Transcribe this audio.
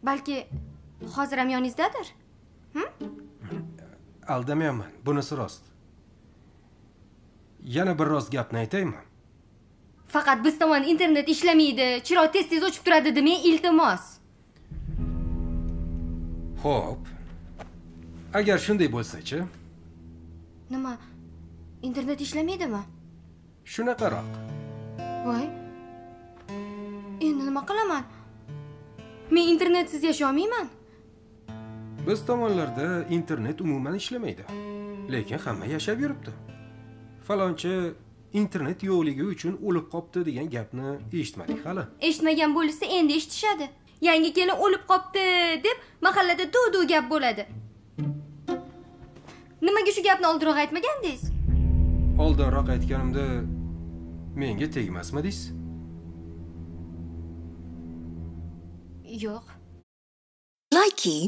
Balki hozir ham yoningizdadir. Aldamayman, bunisi rost. Yana bir rost gapni aytaymi? Faqat biz tomon internet ishlamaydi, chiroq tez-tez o'chib turadi demang, iltimos. Xo'p. Agar shunday bo'lsa-chi? Nima? Internet ishlamaydimi? Shunaqaroq. Voy. Endi nima qilaman? Men internetsiz yashay olmayman. Biz tomonlarda internet umuman ishlamaydi. Lekin hamma yashab yuribdi. Falonchi internet yo'qligi uchun o'lib qopti degan gapni eshitmadik hali. Eshitmagan bo'lsa endi eshitishadi. Yangi kelin o'lib qopti deb mahallada duv-duv gap bo'ladi. Nimaga shu gapni oldinroq aytmagandingiz? Oldinroq aytganimda menga tegmasmidingiz? Yo'q. Likey